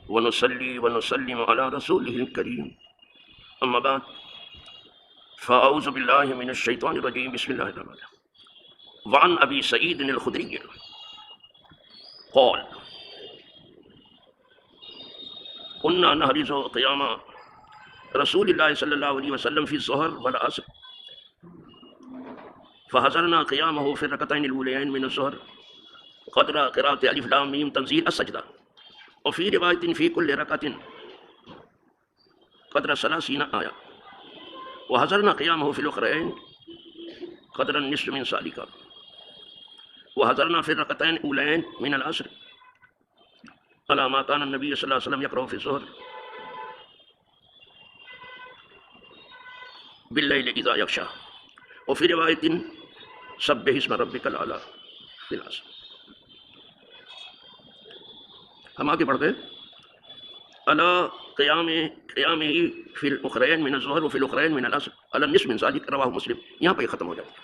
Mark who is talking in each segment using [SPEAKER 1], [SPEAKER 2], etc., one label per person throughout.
[SPEAKER 1] ونصلي ونسلم على رسوله الكريم أما بعد فأعوذ بالله من الشيطان الرجيم بسم الله الرحمن الرحيم وعن أبي سعيد الخدري قال كنا نحرز قيام رسول الله صلى الله عليه وسلم في الظهر والعصر فحضرنا قيامه في الركعتين الأوليين من الظهر قدر قراءة ألف لام ميم تنزيل السجدة وفي رواية في كل ركعة قدر 30 آية وحضرنا قيامه في الأخرين قدر النصف من ذلك وحضرنا في الركعتين الأوليين من العصر على ما كان النبي صلى الله عليه وسلم يقرأ في الظهر بالليل إذا يغشى وفي رواية سبح اسم ربك الأعلى في العصر. ہم آگے بڑھ گئے الا قیام ہی فی الاخرین من الظہر وفی الاخرین من العصر علی النصف من ذلک رواہ مسلم. یہاں پہ یہ ختم ہو جاتا ہے.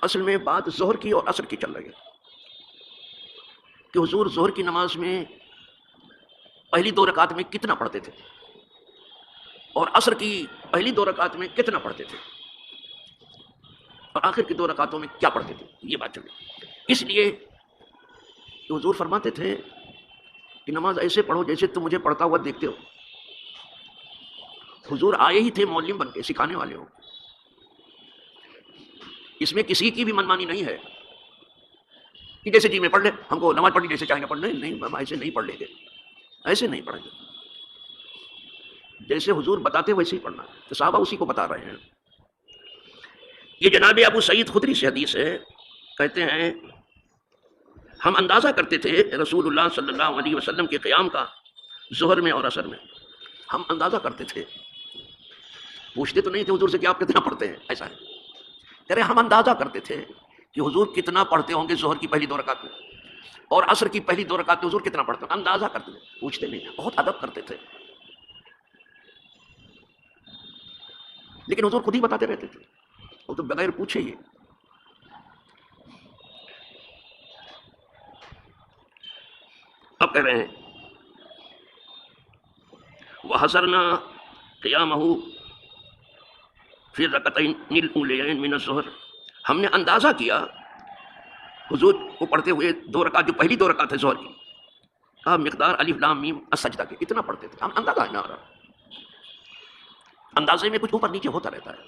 [SPEAKER 1] اصل میں بات ظہر کی اور عصر کی چل رہی ہے کہ حضور ظہر کی نماز میں پہلی 2 رکعت میں کتنا پڑھتے تھے اور عصر کی پہلی 2 رکعت میں کتنا پڑھتے تھے اور آخر کی 2 رکعتوں میں کیا پڑھتے تھے. یہ بات چل رہی. اس لیے کہ حضور فرماتے تھے کہ نماز ایسے پڑھو جیسے تم مجھے پڑھتا ہوا دیکھتے ہو. حضور آئے ہی تھے معلم بن کے، سکھانے والے ہو. اس میں کسی کی بھی منمانی نہیں ہے کہ جیسے جی میں پڑھ لیں، ہم کو نماز پڑھنی جیسے چاہیں گے پڑھ لیں. نہیں، ہم ایسے نہیں پڑھ لیں گے، ایسے نہیں پڑھیں گے. جیسے حضور بتاتے ویسے ہی پڑھنا ہے. تو صحابہ اسی کو بتا رہے ہیں. یہ جناب ابو سعید خدری سے حدیث ہے. کہتے ہیں ہم اندازہ کرتے تھے رسول اللہ صلی اللہ علیہ وسلم کے قیام کا ظہر میں اور عصر میں. ہم اندازہ کرتے تھے، پوچھتے تو نہیں تھے حضور سے کہ آپ کتنا پڑھتے ہیں. ایسا ہے کہہ رہے ہم اندازہ کرتے تھے کہ حضور کتنا پڑھتے ہوں گے ظہر کی پہلی 2 رکعت میں اور عصر کی پہلی 2 رکعت میں حضور کتنا پڑھتے ہیں. اندازہ کرتے تھے، پوچھتے نہیں. بہت ادب کرتے تھے، لیکن حضور خود ہی بتاتے رہتے تھے. وہ تو بغیر پوچھے ہی. اب کہہ رہے ہیں وحضرنا قیامہ فی الرکعتین الاولیین من الظہر. ہم نے اندازہ کیا حضور کو پڑھتے ہوئے 2 رکعت، جو پہلی 2 رکعت ہے ظہر کی، مقدار الف لام میم السجدہ کے اتنا پڑھتے تھے. ہم اندازہ نہ آ رہا، اندازے میں کچھ اوپر نیچے ہوتا رہتا ہے.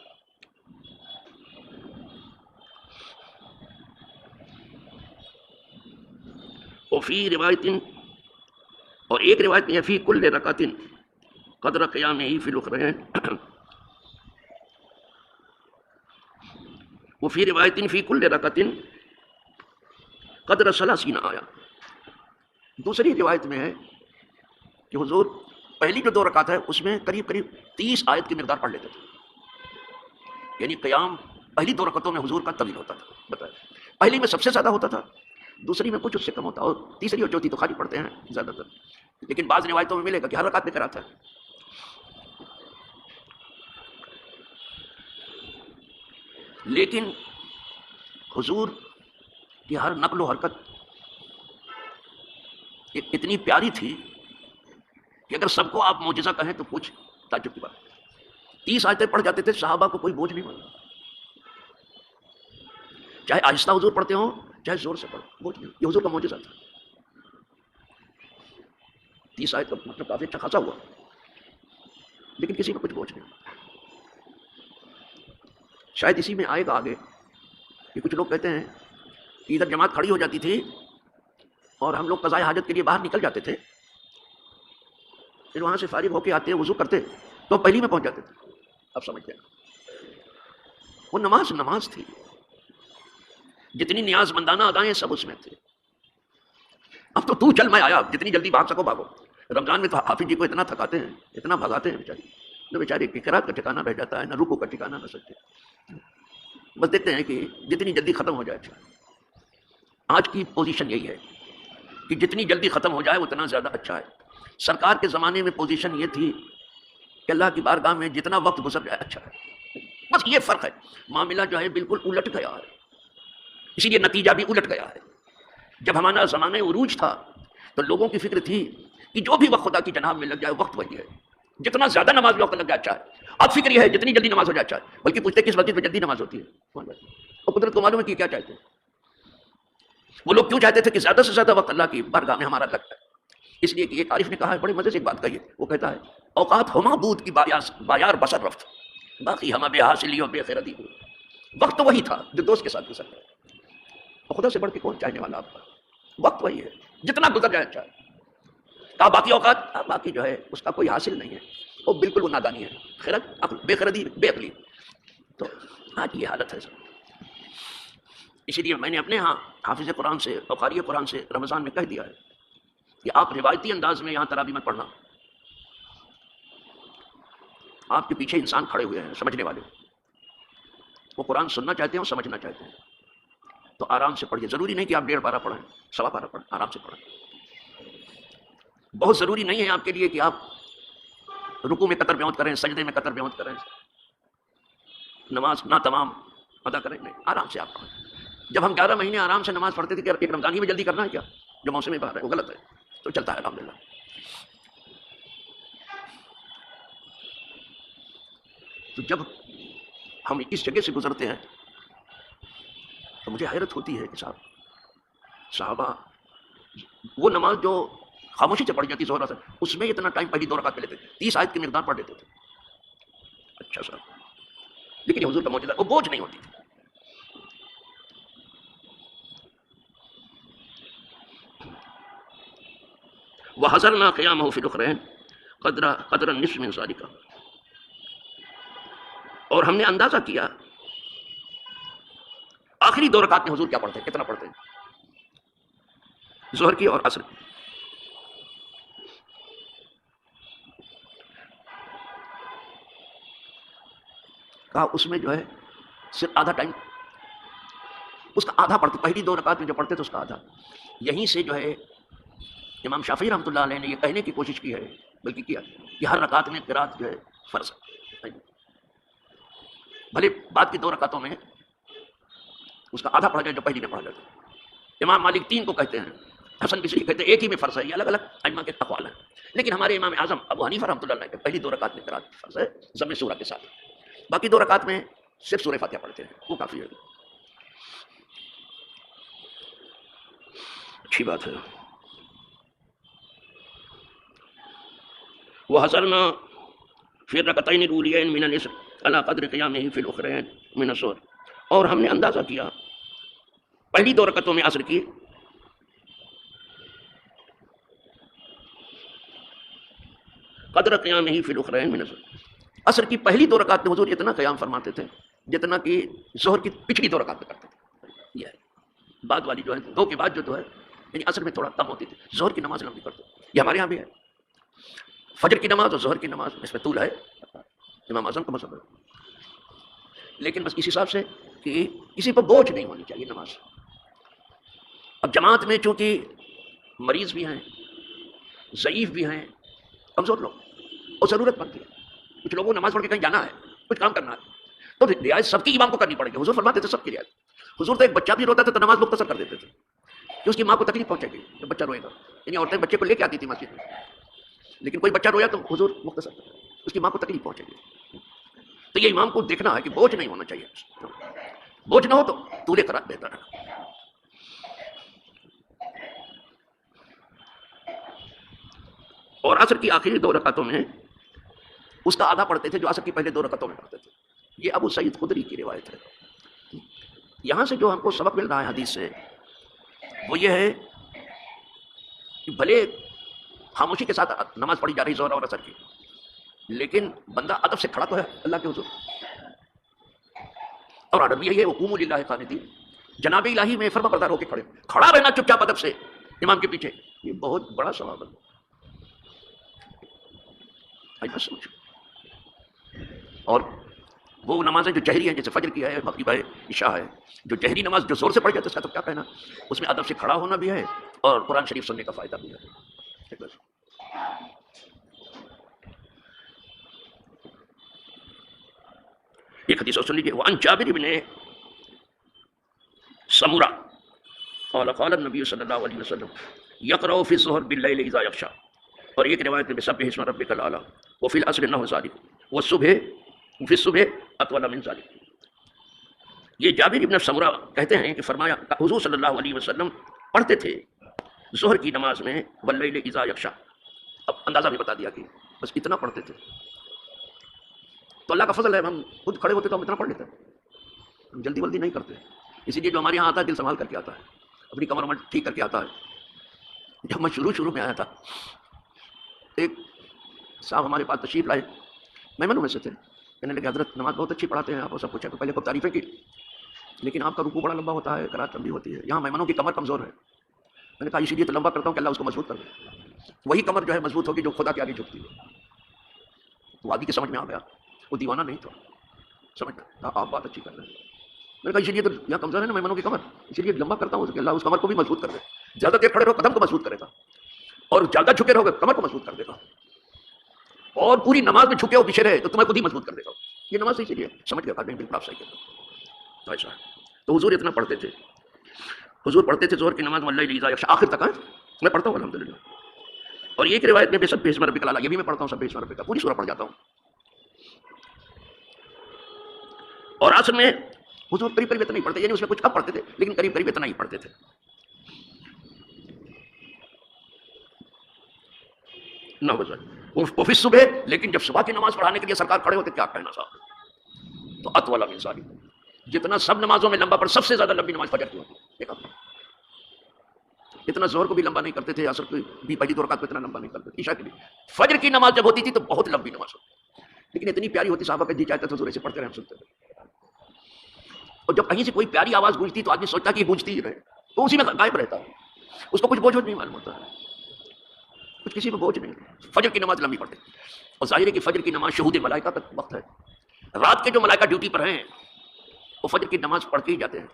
[SPEAKER 1] وفی روایت، اور ایک روایت میں فی کل رکعت قدر قیامہ فی الاخرین، وفی روایت فی کل رکعت قدر 30 آیہ. دوسری روایت میں ہے کہ حضور پہلی جو 2 رکعت ہے اس میں قریب 30 آیت کی مقدار پڑھ لیتے تھے. یعنی قیام پہلی 2 رکعتوں میں حضور کا طویل ہوتا تھا. بتائیں، پہلی میں سب سے زیادہ ہوتا تھا، دوسری میں کچھ اس سے کم ہوتا، اور تیسری اور چوتھی تو خالی پڑھتے ہیں زیادہ تر. لیکن بعض روایتوں میں ملے گا کہ ہر رکعت میں کراتا ہے. لیکن حضور کی ہر نقل و حرکت اتنی پیاری تھی کہ اگر سب کو آپ معجزہ کہیں تو کچھ تعجب کی بات. 30 آیتیں پڑھ جاتے تھے، صحابہ کو کوئی بوجھ نہیں بنا. چاہے آہستہ حضور پڑھتے ہوں چاہے زور سے پڑھو، بوجھ نہیں. یہ حضور کا معجزہ تھا. 30 آیت کا مطلب کافی اچھا خاصا ہوا، لیکن کسی کو کچھ بوجھ نہیں. شاید اسی میں آئے گا آگے کہ کچھ لوگ کہتے ہیں کہ ادھر جماعت کھڑی ہو جاتی تھی اور ہم لوگ قضاء حاجت کے لیے باہر نکل جاتے تھے، پھر وہاں سے فارغ ہو کے آتے وضو کرتے تو پہلی میں پہنچ جاتے تھے. اب سمجھتے ہیں وہ نماز تھی. جتنی نیاز مندانہ ادائیں سب اس میں تھے. اب تو چل میں آیا، جتنی جلدی بھاگ سکو بھاگو. رمضان میں تو حافظ جی کو اتنا تھکاتے ہیں، اتنا بھگاتے ہیں بیچارے، نہ بیچارے کی قرات کا ٹھکانہ رہ جاتا ہے، نہ رکوع کا ٹھکانہ، نہ سجدے. بس دیکھتے ہیں کہ جتنی جلدی ختم ہو جائے. آج کی پوزیشن یہی ہے کہ جتنی جلدی ختم ہو جائے اتنا زیادہ اچھا ہے. سرکار کے زمانے میں پوزیشن یہ تھی کہ اللہ کی بارگاہ میں جتنا وقت گزر جائے اچھا ہے. بس یہ فرق ہے. معاملہ جو ہے بالکل الٹ گیا ہے، اسی لیے نتیجہ بھی الٹ گیا ہے. جب ہمارا زمانہ عروج تھا تو لوگوں کی فکر تھی کہ جو بھی وقت خدا کی جناب میں لگ جائے وقت وہی ہے، جتنا زیادہ نماز میں وقت لگ جائے اچھا ہے۔ اب فکر یہ ہے جتنی جلدی نماز ہو جائے اچھا ہے، بلکہ پوچھتے کس مسجد میں جلدی نماز ہوتی ہے، اور قدرت کو معلوم ہے کہ کیا چاہتے ہیں وہ لوگ، کیوں چاہتے تھے کہ زیادہ سے زیادہ وقت اللہ کی بارگاہ میں ہمارا لگتا ہے۔ اس لیے کہ ایک عارف نے کہا ہے، بڑے مزے سے ایک بات کہی ہے، وہ کہتا ہے اوقات ہما بود کی بایار بسر رفت، باقی ہما بے حاصلی اور بے خیردی ہو۔ وقت تو وہی تھا جو دوست کے ساتھ گزر گیا، اور خدا سے بڑھ کے کون چاہنے والا آپ کا؟ وقت وہی ہے، جتنا گزر جائے اچھا ہے۔ کہا باقی اوقات، باقی جو ہے اس کا کوئی حاصل نہیں ہے، وہ بالکل وہ نادانی ہے، خیرت بے خردی بے عقلی۔ تو آج یہ حالت ہے سر۔ اسی لیے میں نے اپنے ہاں حافظ قرآن سے اور قاری قرآن سے رمضان میں کہہ دیا ہے کہ آپ روایتی انداز میں یہاں تراویح مت پڑھنا، آپ کے پیچھے انسان کھڑے ہوئے ہیں سمجھنے والے، وہ قرآن سننا چاہتے ہیں اور سمجھنا چاہتے ہیں، تو آرام سے پڑھیے۔ ضروری نہیں کہ آپ 1.5 پارہ پڑھیں، 1.25 پارہ پڑھیں، آرام سے پڑھیں۔ بہت ضروری نہیں ہے آپ کے لیے کہ آپ رکوع میں قطر بیعت کریں، سجدے میں قطر بیعت کریں، نماز نہ تمام ادا کریں، نہیں، آرام سے آپ پڑھیں۔ جب ہم 11 مہینے آرام سے نماز پڑھتے تھے کہ ایک رمضان ہی میں جلدی کرنا ہے کیا جو موسم بہار ہے، وہ غلط ہے، تو چلتا ہے الحمدللہ۔ تو جب ہم اس جگہ سے گزرتے ہیں تو مجھے حیرت ہوتی ہے کہ صحابہ وہ نماز جو خاموشی سے پڑھ جاتی زہر اثر، اس میں اتنا ٹائم پہلی 2 رکعت پہ لیتے تھے، 30 آیت کی مقدار پڑھ لیتے تھے۔ اچھا صاحب، لیکن یہ حضور کا معجزہ، وہ بوجھ نہیں ہوتی تھی۔ وَحَضَرْنَا قِيَامَهُ فِي الْأُخْرَيْنِ قَدْرَ النِّصْفِ مِنْ ذَلِكَ، اور ہم نے اندازہ کیا آخری 2 رکعت میں حضور کیا پڑھتے ہیں، کتنا پڑھتے ہیں، ظہر کی اور عصر کی۔ کہا اس میں جو ہے صرف آدھا ٹائم، اس کا آدھا پڑھتے، پہلی 2 رکعت میں جو پڑھتے تھے اس کا آدھا۔ یہیں سے جو ہے امام شافعی رحمۃ اللہ علیہ نے یہ کہنے کی کوشش کی ہے، بلکہ کیا کہ ہر رکعت میں قرات جو ہے فرض ہے، بھلے بعد کی 2 رکعتوں میں اس کا آدھا پڑھا جائے جو پہلی میں پڑھا جاتا ہے۔ امام مالک 3 کو کہتے ہیں، حسن بصری کہتے ہیں 1 ہی میں فرض ہے، یہ الگ الگ ائمہ کے اقوال ہیں، لیکن ہمارے امام اعظم ابو حنیفہ رحمۃ اللہ علیہ کہ پہلی 2 رکعت میں قرات فرض ہے ضم سورہ کے ساتھ، باقی 2 رکعت میں صرف سورہ فاتحہ پڑھتے ہیں، وہ کافی ہے۔ اچھی بات ہے۔ وَحَضَرْنَا فِي الرَّكْعَتَيْنِ الْأُولَيَيْنِ مِنَ الْعِصْرِ عَلَىٰ قَدْرِ قِيَامِهِ فِي الْأُخْرَيْنِ مِنَ الظُّهْرِ، اور ہم نے اندازہ کیا پہلی 2 رکعتوں میں عصر کی قدر قیامه فی الأخرین من الظہر، عصر کی پہلی 2 رکعت میں حضور اتنا قیام فرماتے تھے جتنا کہ ظہر کی پچھلی 2 رکعت میں کرتے تھے۔ یہ ہے بعد والی جو ہے 2 کے بعد جو ہے یعنی عصر میں تھوڑا کم ہوتی تھی، ظہر کی نماز لمبی کرتے، یہ ہمارے یہاں بھی ہے۔ فجر کی نماز اور ظہر کی نماز اس میں طول ہے، امام اعظم کا مذہب ہے، لیکن بس اس حساب سے کہ کسی پر بوجھ نہیں ہونی چاہیے نماز۔ اب جماعت میں چونکہ مریض بھی ہیں، ضعیف بھی ہیں، کمزور لوگ، اور ضرورت پڑتی ہے، کچھ لوگوں کو نماز پڑھ کے کہیں جانا ہے، کچھ کام کرنا ہے، تو رعایت سب کی امام کو کرنی پڑے گی۔ حضور فرماتے تھے سب کی رعایت۔ حضور تو ایک بچہ بھی روتا تھا تو نماز مختصر کر دیتے تھے کہ اس کی ماں کو تکلیف پہنچے گی جب بچہ روئے گا، یعنی عورتیں بچے کو لے کے آتی تھی مسجد میں، لیکن کوئی بچہ رویا تو حضور مختصر کرتے، اس کی ماں کو تکلیف پہنچے گی۔ تو یہ امام کو دیکھنا ہے کہ بوجھ نہیں ہونا چاہیے، بوجھ نہ ہو تو طول قرات بہتر ہے۔ اور عصر کی آخری 2 رکعتوں میں اس کا آدھا پڑھتے تھے جو عصر کی پہلے 2 رکعتوں میں پڑھتے تھے۔ یہ ابو سعید خدری کی روایت ہے۔ یہاں سے جو ہم کو سبق مل رہا ہے حدیث سے وہ یہ ہے کہ بھلے خاموشی کے ساتھ نماز پڑھی جا رہی ظہر اور عصر کی، لیکن بندہ ادب سے کھڑا تو ہے اللہ کے حضور، اور ادب یہ ہے وقوموا للہ قانتین، جناب الہی میں فرما بردار ہو کے کھڑا رہنا چپ چاپ ادب سے امام کے پیچھے، یہ بہت بڑا ثواب ہے۔ اور وہ نمازیں جو جہری ہیں جیسے فجر کی ہے، مغرب ہے، عشاء ہے، جو جہری نماز جو زور سے پڑھ جاتے اس کا تو کیا کہنا، اس میں ادب سے کھڑا ہونا بھی ہے اور قرآن شریف سننے کا فائدہ بھی ہے۔ ایک حدیث اور سن لیجیے، وعن جابر بن سمرہ قال قال النبی صلی اللہ علیہ وسلم یقرأ فی الظہر باللیل اذا یغشی، اور ایک روایت میں بسبح اسم ربک الاعلی، وفی العصر انہ ذالک، والصبح فی الصبح اطول من ذالک۔ یہ جابر بن سمرہ کہتے ہیں کہ فرمایا حضور صلی اللہ علیہ وسلم پڑھتے تھے ظہر کی نماز میں واللیل اذا یغشی، اب اندازہ بھی بتا دیا کہ بس اتنا پڑھتے تھے۔ تو اللہ کا فضل ہے، ہم خود کھڑے ہوتے تو ہم اتنا پڑھ لیتے ہیں، ہم جلدی ولدی نہیں کرتے، اسی لیے جو ہمارے یہاں آتا ہے دل سنبھال کر کے آتا ہے، اپنی کمر ومر ٹھیک کر کے آتا ہے۔ جب میں شروع میں آیا تھا، ایک صاحب ہمارے پاس تشریف لائے، مہمانوں میں سے تھے، کہنے لگے حضرت نماز بہت اچھی پڑھاتے ہیں آپ، اور سب پوچھا تو پہلے خوب تعریفیں کی، لیکن آپ کا رکوع بڑا لمبا ہوتا ہے، قرات لمبی ہوتی ہے، یہاں مہمانوں کی کمر کمزور ہے۔ میں نے کہا اسی لیے تو لمبا کرتا ہوں کہ اللہ اس کو مضبوط کر دے، وہی کمر جو ہے مضبوط ہوگی جو خدا کے آگے جھکتی ہے۔ تو آدمی کے سمجھ میں آ گیا، وہ دیوانہ نہیں تھا، سمجھ میں آپ بات اچھی کر رہے ہیں۔ میں نے کہا اسی لیے تو یہاں کمزور ہے نا مہمانوں کی کمر، اسی لیے لمبا کرتا ہوں کہ اللہ اس کمر کو بھی مضبوط کر دے۔ زیادہ دیر کھڑے رہو قدم کو مضبوط کرے گا، اور زیادہ جھکے رہو گے کمر کو مضبوط کر دے گا، اور پوری نماز میں جھکے ہو پیچھے رہے تو تمہیں خود ہی مضبوط کر دے گا۔ یہ نماز اسی لیے سمجھ گیا، بالکل آپ صحیح کہتے ہیں۔ تو ایسا ہے، تو حضور اتنا پڑھتے تھے، حضور پڑھتے تھے ظہر کی نماز واللیل اذا یغشی آخر تک، میں پڑھتا ہوں الحمدللہ۔ اور ایک روایت میں سبح اسم ربک الاعلی، یہ بھی میں پڑھتا ہوں، سبح اسم ربک، پوری سورہ پڑھ جاتا ہوں۔ اور عصر میں حضور قریب اتنا ہی پڑھتے، یعنی اس میں کچھ کم پڑھتے تھے لیکن قریب اتنا ہی پڑھتے تھے۔ نہ وفی صبح، لیکن جب صبح کی نماز پڑھانے کے لیے سرکار کھڑے ہوتے کیا کہنا صاحب، تو اطول من ذالک، جتنا سب نمازوں میں لمبا پر سب سے زیادہ لمبی نماز فجر کی ہوتی ہے۔ دیکھا اتنا زور کو بھی لمبا نہیں کرتے تھے، عصر کی بھی پہلی دو رکعت کو اتنا لمبا نہیں کرتے تھے، عشاء کی بھی۔ فجر کی نماز جب ہوتی تھی تو بہت لمبی نماز ہوتی، لیکن اتنی پیاری ہوتی صحابہ کہ جی چاہتے تھے حضور ایسے پڑھتے رہے، ہم سنتے رہے۔ اور جب کہیں سے کوئی پیاری آواز گونجتی تو آدمی سوچتا کہ یہ گونجتی ہی رہے، تو اسی میں غائب رہتا ہے، اس کو کچھ بوجھ نہیں معلوم ہوتا ہے، کچھ کسی کو بوجھ نہیں۔ فجر کی نماز لمبی پڑھتے، اور ظاہر ہے کہ فجر کی نماز شہود ملائکہ کا وقت ہے، رات کے جو ملائکہ ڈیوٹی پر ہیں وہ فجر کی نماز پڑھ کے ہی جاتے ہیں،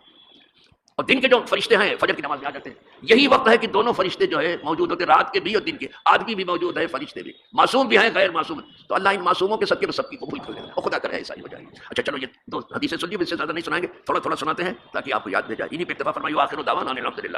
[SPEAKER 1] اور دن کے جو فرشتے ہیں فجر کی نماز میں آ جاتے ہیں۔ یہی وقت ہے کہ دونوں فرشتے جو ہے موجود ہوتے ہیں، رات کے بھی اور دن کے، آدمی بھی موجود ہے، فرشتے بھی، معصوم بھی ہیں غیر معصوم، تو اللہ ان معصوموں کے صدقے میں سب کی قبول کر لے گا، اور خدا کرے ایسا ہی ہو جائے گی۔ اچھا چلو یہ دو حدیثیں سن لی، اس سے زیادہ نہیں سنائیں گے، تھوڑا تھوڑا سناتے ہیں تاکہ آپ کو یاد دے جائے۔ انہیں پہ اکتفا فرمائیے، آخر دعوانا الحمدللہ۔